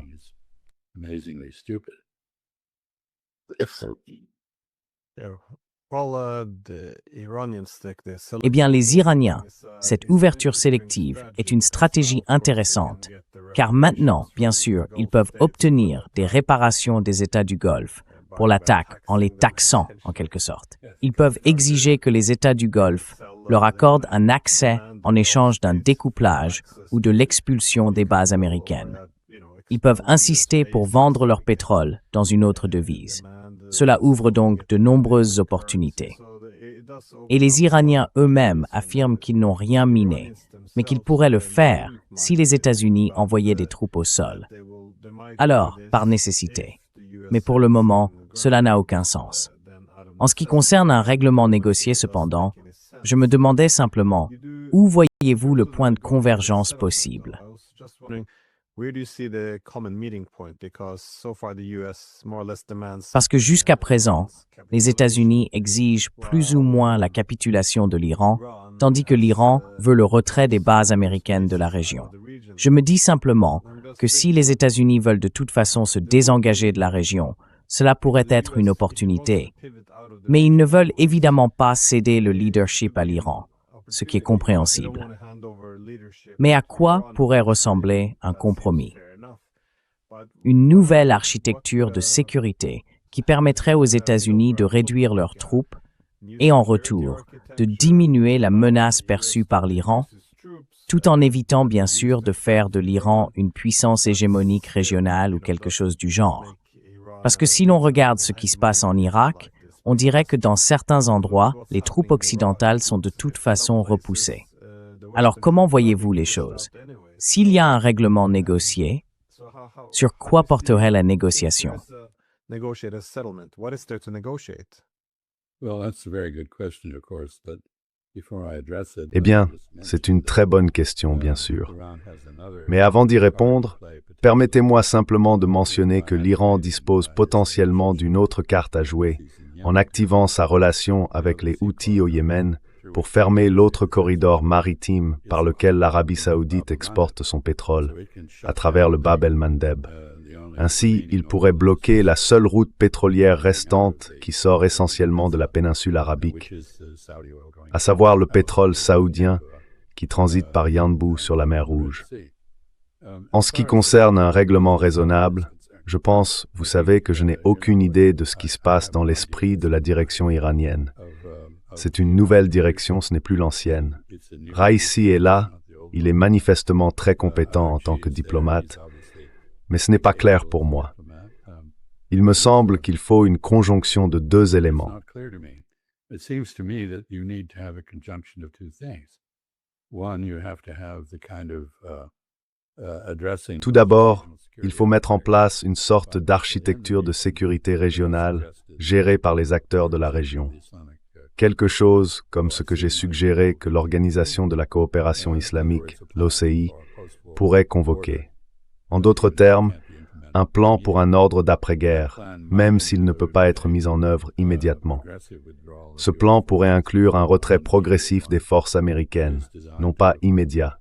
Eh bien, les Iraniens, cette ouverture sélective est une stratégie intéressante, car maintenant, bien sûr, ils peuvent obtenir des réparations des États du Golfe pour l'attaque en les taxant, en quelque sorte. Ils peuvent exiger que les États du Golfe leur accordent un accès en échange d'un découplage ou de l'expulsion des bases américaines. Ils peuvent insister pour vendre leur pétrole dans une autre devise. Cela ouvre donc de nombreuses opportunités. Et les Iraniens eux-mêmes affirment qu'ils n'ont rien miné, mais qu'ils pourraient le faire si les États-Unis envoyaient des troupes au sol. Alors, par nécessité. Mais pour le moment, cela n'a aucun sens. En ce qui concerne un règlement négocié, cependant, je me demandais simplement, où voyez-vous le point de convergence possible? Parce que jusqu'à présent, les États-Unis exigent plus ou moins la capitulation de l'Iran, tandis que l'Iran veut le retrait des bases américaines de la région. Je me dis simplement que si les États-Unis veulent de toute façon se désengager de la région, cela pourrait être une opportunité. Mais ils ne veulent évidemment pas céder le leadership à l'Iran, ce qui est compréhensible. Mais à quoi pourrait ressembler un compromis? Une nouvelle architecture de sécurité qui permettrait aux États-Unis de réduire leurs troupes et en retour de diminuer la menace perçue par l'Iran, tout en évitant bien sûr de faire de l'Iran une puissance hégémonique régionale ou quelque chose du genre. Parce que si l'on regarde ce qui se passe en Irak, on dirait que dans certains endroits, les troupes occidentales sont de toute façon repoussées. Alors comment voyez-vous les choses? S'il y a un règlement négocié, sur quoi porterait la négociation? Eh bien, c'est une très bonne question, bien sûr. Mais avant d'y répondre, permettez-moi simplement de mentionner que l'Iran dispose potentiellement d'une autre carte à jouer en activant sa relation avec les Houthis au Yémen pour fermer l'autre corridor maritime par lequel l'Arabie saoudite exporte son pétrole, à travers le Bab el-Mandeb. Ainsi, il pourrait bloquer la seule route pétrolière restante qui sort essentiellement de la péninsule arabique, à savoir le pétrole saoudien qui transite par Yanbu sur la mer Rouge. En ce qui concerne un règlement raisonnable, je pense, vous savez, que je n'ai aucune idée de ce qui se passe dans l'esprit de la direction iranienne. C'est une nouvelle direction, ce n'est plus l'ancienne. Raisi est là, il est manifestement très compétent en tant que diplomate, mais ce n'est pas clair pour moi. Il me semble qu'il faut une conjonction de 2 éléments. Tout d'abord, il faut mettre en place une sorte d'architecture de sécurité régionale gérée par les acteurs de la région. Quelque chose comme ce que j'ai suggéré que l'Organisation de la coopération islamique, l'OCI, pourrait convoquer. En d'autres termes, un plan pour un ordre d'après-guerre, même s'il ne peut pas être mis en œuvre immédiatement. Ce plan pourrait inclure un retrait progressif des forces américaines, non pas immédiat,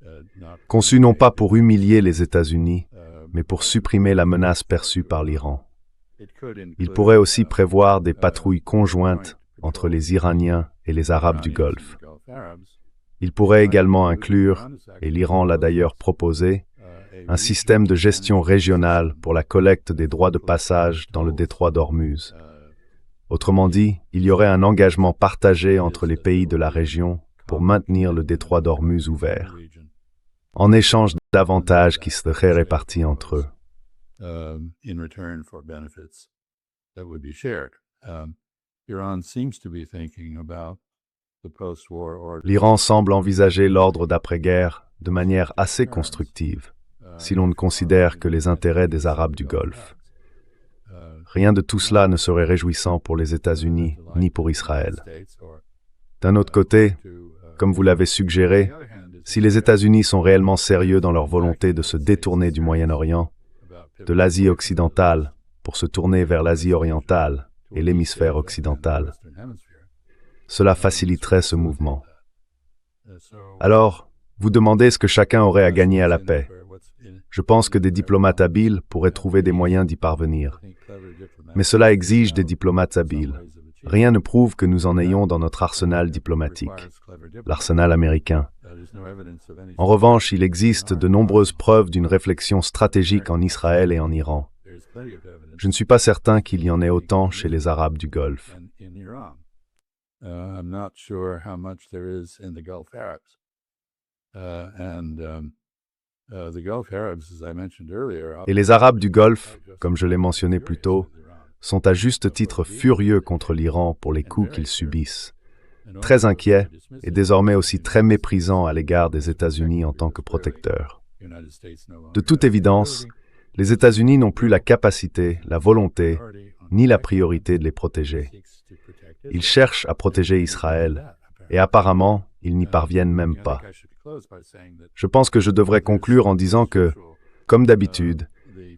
conçu non pas pour humilier les États-Unis, mais pour supprimer la menace perçue par l'Iran. Il pourrait aussi prévoir des patrouilles conjointes entre les Iraniens et les Arabes du Golfe. Il pourrait également inclure, et l'Iran l'a d'ailleurs proposé, un système de gestion régionale pour la collecte des droits de passage dans le détroit d'Ormuz. Autrement dit, il y aurait un engagement partagé entre les pays de la région pour maintenir le détroit d'Ormuz ouvert, en échange d'avantages qui seraient répartis entre eux. In return for benefits that would be shared. Iran seems to be thinking about the post-war order. L'Iran semble envisager l'ordre d'après-guerre de manière assez constructive, si l'on ne considère que les intérêts des Arabes du Golfe. Rien de tout cela ne serait réjouissant pour les États-Unis ni pour Israël. D'un autre côté, comme vous l'avez suggéré, si les États-Unis sont réellement sérieux dans leur volonté de se détourner du Moyen-Orient, de l'Asie occidentale, pour se tourner vers l'Asie orientale et l'hémisphère occidental, cela faciliterait ce mouvement. Alors, vous demandez ce que chacun aurait à gagner à la paix. Je pense que des diplomates habiles pourraient trouver des moyens d'y parvenir. Mais cela exige des diplomates habiles. Rien ne prouve que nous en ayons dans notre arsenal diplomatique, l'arsenal américain. En revanche, il existe de nombreuses preuves d'une réflexion stratégique en Israël et en Iran. Je ne suis pas certain qu'il y en ait autant chez les Arabes du Golfe. Et les Arabes du Golfe, comme je l'ai mentionné plus tôt, sont à juste titre furieux contre l'Iran pour les coups qu'ils subissent, très inquiets et désormais aussi très méprisants à l'égard des États-Unis en tant que protecteurs. De toute évidence, les États-Unis n'ont plus la capacité, la volonté, ni la priorité de les protéger. Ils cherchent à protéger Israël, et apparemment, ils n'y parviennent même pas. Je pense que je devrais conclure en disant que, comme d'habitude,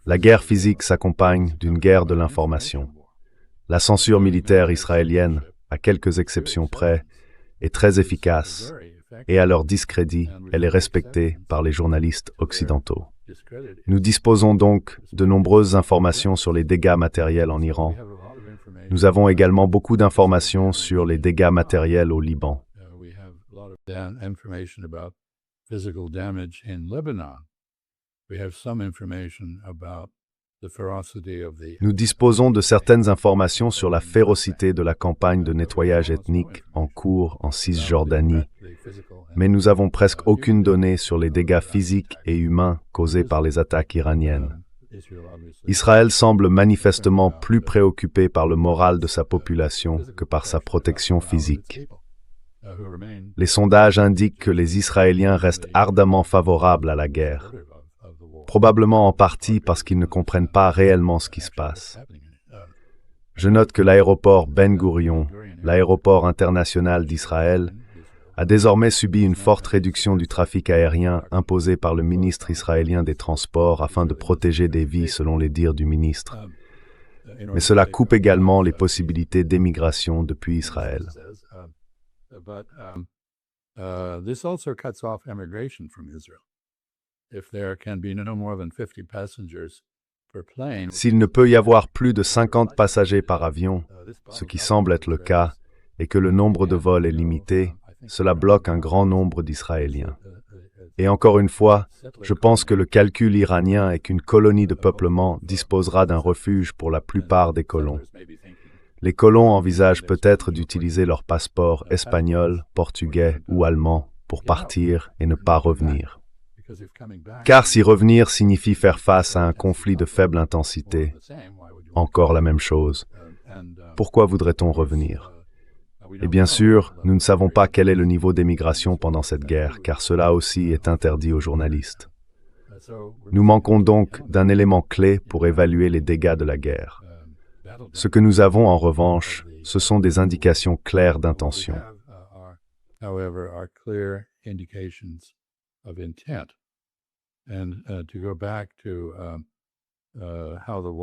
la guerre physique s'accompagne d'une guerre de l'information. La censure militaire israélienne, à quelques exceptions près, est très efficace, et à leur discrédit, elle est respectée par les journalistes occidentaux. Nous disposons donc de nombreuses informations sur les dégâts matériels en Iran. Nous avons également beaucoup d'informations sur les dégâts matériels au Liban. Nous disposons de certaines informations sur la férocité de la campagne de nettoyage ethnique en cours en Cisjordanie, mais nous avons presque aucune donnée sur les dégâts physiques et humains causés par les attaques iraniennes. Israël semble manifestement plus préoccupé par le moral de sa population que par sa protection physique. Les sondages indiquent que les Israéliens restent ardemment favorables à la guerre, probablement en partie parce qu'ils ne comprennent pas réellement ce qui se passe. Je note que l'aéroport Ben Gurion, l'aéroport international d'Israël, a désormais subi une forte réduction du trafic aérien imposée par le ministre israélien des Transports afin de protéger des vies selon les dires du ministre. Mais cela coupe également les possibilités d'émigration depuis Israël. S'il ne peut y avoir plus de 50 passagers par avion, ce qui semble être le cas, et que le nombre de vols est limité, cela bloque un grand nombre d'Israéliens. Et encore une fois, je pense que le calcul iranien est qu'une colonie de peuplement disposera d'un refuge pour la plupart des colons. Les colons envisagent peut-être d'utiliser leur passeport espagnol, portugais ou allemand pour partir et ne pas revenir. Car si revenir signifie faire face à un conflit de faible intensité, encore la même chose, pourquoi voudrait-on revenir ? Et bien sûr, nous ne savons pas quel est le niveau d'émigration pendant cette guerre, car cela aussi est interdit aux journalistes. Nous manquons donc d'un élément clé pour évaluer les dégâts de la guerre. Ce que nous avons en revanche, ce sont des indications claires d'intention.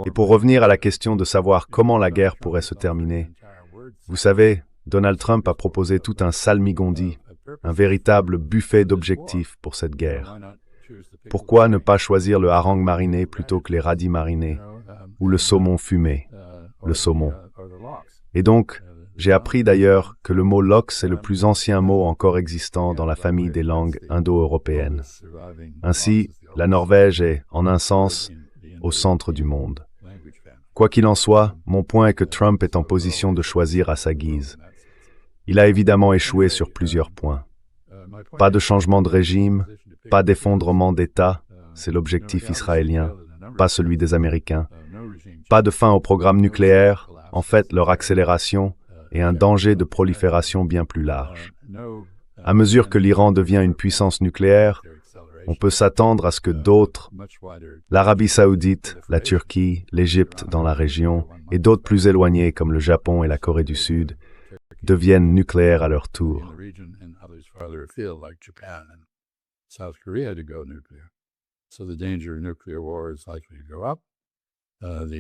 Et pour revenir à la question de savoir comment la guerre pourrait se terminer, vous savez, Donald Trump a proposé tout un salmigondi, un véritable buffet d'objectifs pour cette guerre. Pourquoi ne pas choisir le hareng mariné plutôt que les radis marinés, ou le saumon fumé, le saumon? Et donc, j'ai appris d'ailleurs que le mot lox est le plus ancien mot encore existant dans la famille des langues indo-européennes. Ainsi, la Norvège est, en un sens, au centre du monde. Quoi qu'il en soit, mon point est que Trump est en position de choisir à sa guise. Il a évidemment échoué sur plusieurs points. Pas de changement de régime, pas d'effondrement d'État, c'est l'objectif israélien, pas celui des Américains. Pas de fin au programme nucléaire, en fait leur accélération, et un danger de prolifération bien plus large. À mesure que l'Iran devient une puissance nucléaire, on peut s'attendre à ce que d'autres, l'Arabie saoudite, la Turquie, l'Égypte dans la région, et d'autres plus éloignés comme le Japon et la Corée du Sud, deviennent nucléaires à leur tour.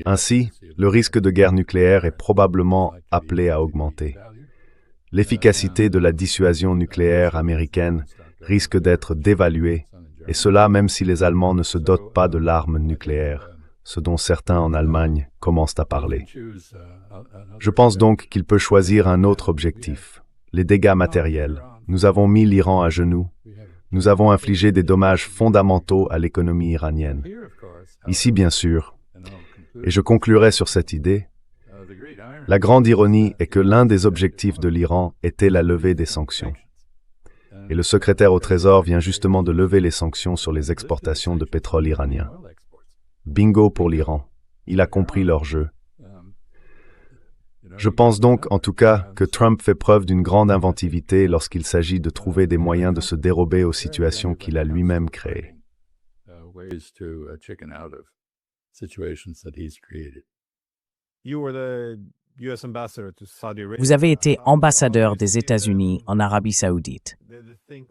Ainsi, le risque de guerre nucléaire est probablement appelé à augmenter. L'efficacité de la dissuasion nucléaire américaine risque d'être dévaluée, et cela même si les Allemands ne se dotent pas de l'arme nucléaire, ce dont certains en Allemagne commencent à parler. Je pense donc qu'il peut choisir un autre objectif, les dégâts matériels. Nous avons mis l'Iran à genoux. Nous avons infligé des dommages fondamentaux à l'économie iranienne. Ici, bien sûr, et je conclurai sur cette idée, la grande ironie est que l'un des objectifs de l'Iran était la levée des sanctions. Et le secrétaire au Trésor vient justement de lever les sanctions sur les exportations de pétrole iranien. Bingo pour l'Iran. Il a compris leur jeu. Je pense donc, en tout cas, que Trump fait preuve d'une grande inventivité lorsqu'il s'agit de trouver des moyens de se dérober aux situations qu'il a lui-même créées. Vous avez été ambassadeur des États-Unis en Arabie saoudite.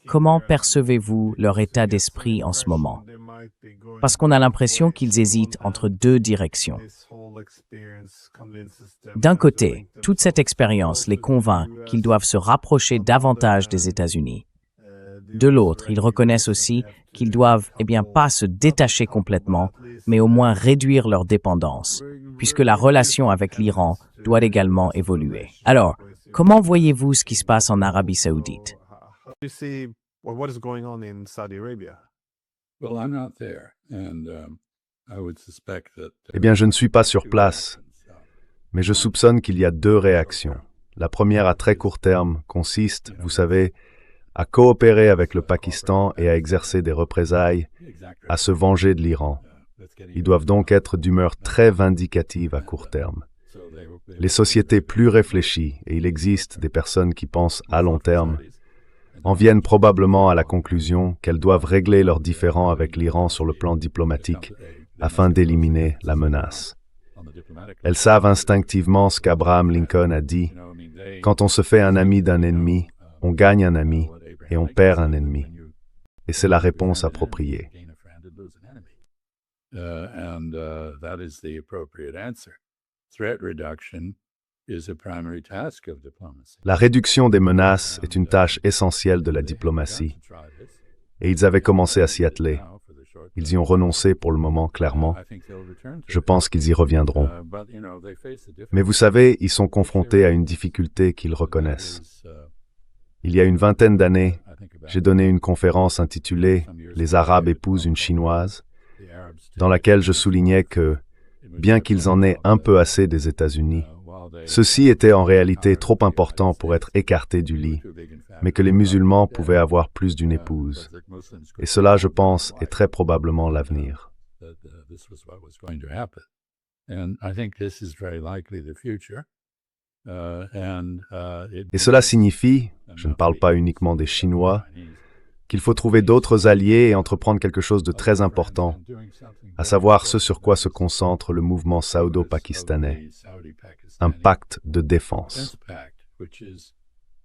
Comment percevez-vous leur état d'esprit en ce moment? Parce qu'on a l'impression qu'ils hésitent entre deux directions. D'un côté, toute cette expérience les convainc qu'ils doivent se rapprocher davantage des États-Unis. De l'autre, ils reconnaissent aussi qu'ils doivent, pas se détacher complètement, mais au moins réduire leur dépendance, puisque la relation avec l'Iran doit également évoluer. Alors, comment voyez-vous ce qui se passe en Arabie saoudite? Eh bien, je ne suis pas sur place, mais je soupçonne qu'il y a deux réactions. La première à très court terme consiste, vous savez, à coopérer avec le Pakistan et à exercer des représailles, à se venger de l'Iran. Ils doivent donc être d'humeur très vindicative à court terme. Les sociétés plus réfléchies, et il existe des personnes qui pensent à long terme, en viennent probablement à la conclusion qu'elles doivent régler leurs différends avec l'Iran sur le plan diplomatique afin d'éliminer la menace. Elles savent instinctivement ce qu'Abraham Lincoln a dit, « Quand on se fait un ami d'un ennemi, on gagne un ami et on perd un ennemi. » Et c'est la réponse appropriée. La réduction des menaces est une tâche essentielle de la diplomatie, et ils avaient commencé à s'y atteler. Ils y ont renoncé pour le moment, clairement. Je pense qu'ils y reviendront. Mais vous savez, ils sont confrontés à une difficulté qu'ils reconnaissent. Il y a une vingtaine d'années, j'ai donné une conférence intitulée « Les Arabes épousent une Chinoise », dans laquelle je soulignais que, bien qu'ils en aient un peu assez des États-Unis, ceux-ci étaient en réalité trop importants pour être écartés du lit, mais que les musulmans pouvaient avoir plus d'une épouse. Et cela, je pense, est très probablement l'avenir. Et cela signifie, je ne parle pas uniquement des Chinois, qu'il faut trouver d'autres alliés et entreprendre quelque chose de très important, à savoir ce sur quoi se concentre le mouvement saoudo-pakistanais, un pacte de défense.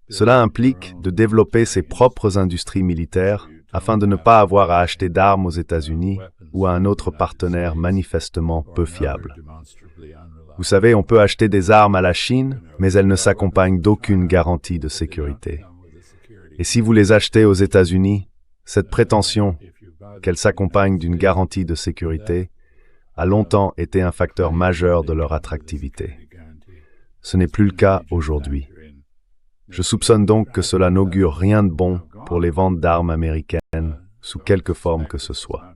Cela implique de développer ses propres industries militaires afin de ne pas avoir à acheter d'armes aux États-Unis ou à un autre partenaire manifestement peu fiable. Vous savez, on peut acheter des armes à la Chine, mais elles ne s'accompagnent d'aucune garantie de sécurité. Et si vous les achetez aux États-Unis, cette prétention qu'elles s'accompagnent d'une garantie de sécurité a longtemps été un facteur majeur de leur attractivité. Ce n'est plus le cas aujourd'hui. Je soupçonne donc que cela n'augure rien de bon pour les ventes d'armes américaines, sous quelque forme que ce soit.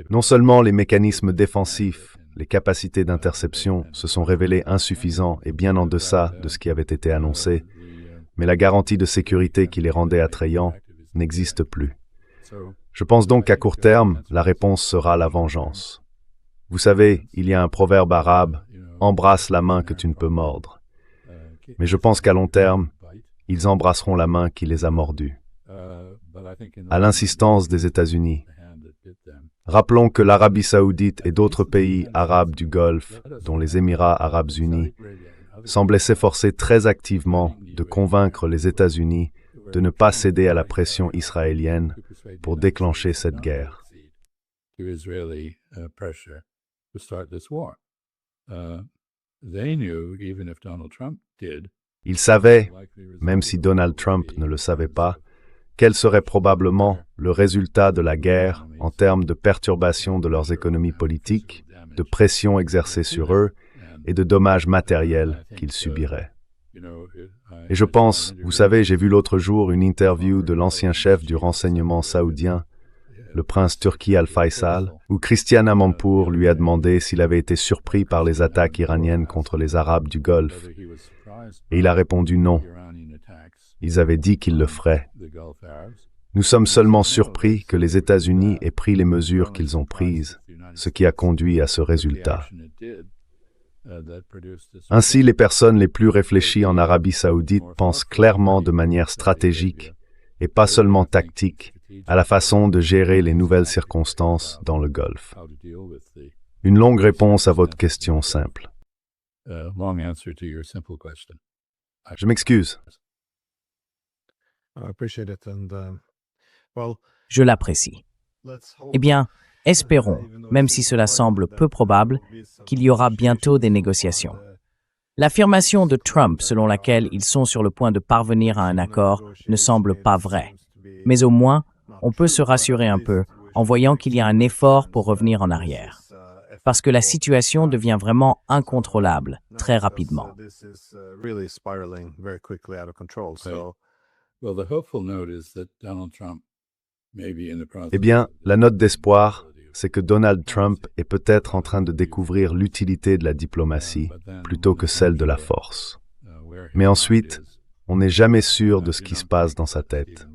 Non seulement les mécanismes défensifs, les capacités d'interception se sont révélés insuffisants et bien en deçà de ce qui avait été annoncé, mais la garantie de sécurité qui les rendait attrayants n'existe plus. Je pense donc qu'à court terme, la réponse sera la vengeance. Vous savez, il y a un proverbe arabe, « Embrasse la main que tu ne peux mordre ». Mais je pense qu'à long terme, ils embrasseront la main qui les a mordus. À l'insistance des États-Unis. Rappelons que l'Arabie saoudite et d'autres pays arabes du Golfe, dont les Émirats arabes unis, semblaient s'efforcer très activement de convaincre les États-Unis de ne pas céder à la pression israélienne pour déclencher cette guerre. Ils savaient, même si Donald Trump ne le savait pas, quel serait probablement le résultat de la guerre en termes de perturbation de leurs économies politiques, de pression exercée sur eux et de dommages matériels qu'ils subiraient. Et je pense, vous savez, j'ai vu l'autre jour une interview de l'ancien chef du renseignement saoudien, le prince Turki Al-Faisal, où Christiane Amanpour lui a demandé s'il avait été surpris par les attaques iraniennes contre les Arabes du Golfe. Et il a répondu non. Ils avaient dit qu'ils le feraient. Nous sommes seulement surpris que les États-Unis aient pris les mesures qu'ils ont prises, ce qui a conduit à ce résultat. Ainsi, les personnes les plus réfléchies en Arabie saoudite pensent clairement de manière stratégique, et pas seulement tactique, à la façon de gérer les nouvelles circonstances dans le Golfe. Une longue réponse à votre question simple. Je m'excuse. Je l'apprécie. Eh bien, espérons, même si cela semble peu probable, qu'il y aura bientôt des négociations. L'affirmation de Trump selon laquelle ils sont sur le point de parvenir à un accord ne semble pas vraie. Mais au moins, on peut se rassurer un peu en voyant qu'il y a un effort pour revenir en arrière. Parce que la situation devient vraiment incontrôlable très rapidement. Eh bien, la note d'espoir, c'est que Donald Trump est peut-être en train de découvrir l'utilité de la diplomatie plutôt que celle de la force. Mais ensuite, on n'est jamais sûr de ce qui se passe dans sa tête.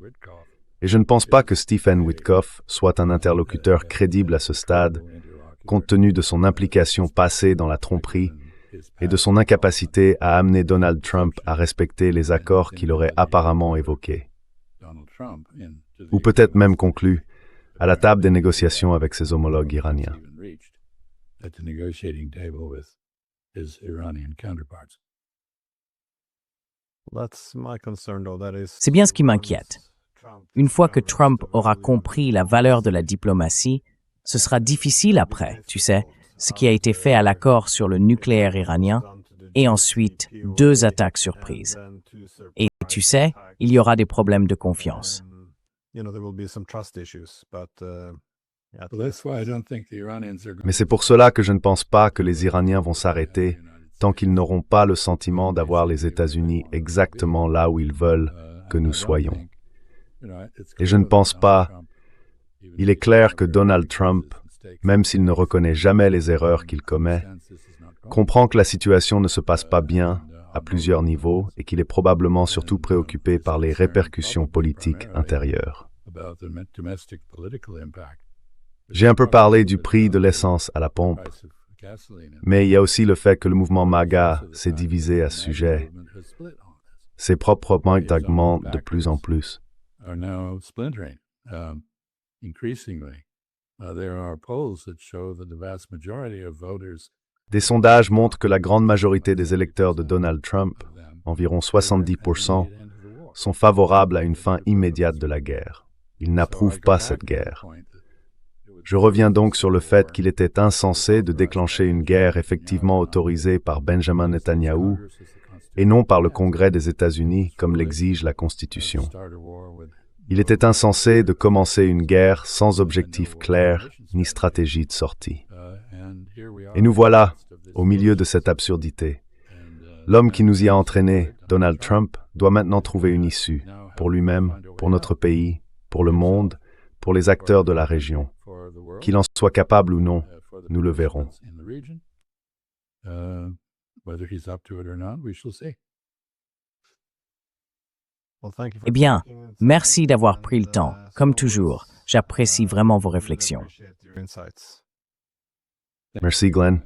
Et je ne pense pas que Stephen Witkoff soit un interlocuteur crédible à ce stade, compte tenu de son implication passée dans la tromperie et de son incapacité à amener Donald Trump à respecter les accords qu'il aurait apparemment évoqués. Ou peut-être même conclu à la table des négociations avec ses homologues iraniens. C'est bien ce qui m'inquiète. Une fois que Trump aura compris la valeur de la diplomatie, ce sera difficile après, tu sais, ce qui a été fait à l'accord sur le nucléaire iranien, et ensuite 2 attaques surprises. Et tu sais, il y aura des problèmes de confiance. Mais c'est pour cela que je ne pense pas que les Iraniens vont s'arrêter tant qu'ils n'auront pas le sentiment d'avoir les États-Unis exactement là où ils veulent que nous soyons. Et je ne pense pas. Il est clair que Donald Trump, même s'il ne reconnaît jamais les erreurs qu'il commet, comprend que la situation ne se passe pas bien à plusieurs niveaux et qu'il est probablement surtout préoccupé par les répercussions politiques intérieures. J'ai un peu parlé du prix de l'essence à la pompe, mais il y a aussi le fait que le mouvement MAGA s'est divisé à ce sujet. Ses propres points augmentent de plus en plus. Des sondages montrent que la grande majorité des électeurs de Donald Trump, environ 70%, sont favorables à une fin immédiate de la guerre. Ils n'approuvent pas cette guerre. Je reviens donc sur le fait qu'il était insensé de déclencher une guerre effectivement autorisée par Benjamin Netanyahou et non par le Congrès des États-Unis comme l'exige la Constitution. Il était insensé de commencer une guerre sans objectif clair ni stratégie de sortie. Et nous voilà, au milieu de cette absurdité. L'homme qui nous y a entraînés, Donald Trump, doit maintenant trouver une issue, pour lui-même, pour notre pays, pour le monde, pour les acteurs de la région. Qu'il en soit capable ou non, nous le verrons. Eh bien, merci d'avoir pris le temps. Comme toujours, j'apprécie vraiment vos réflexions. Merci, Glenn.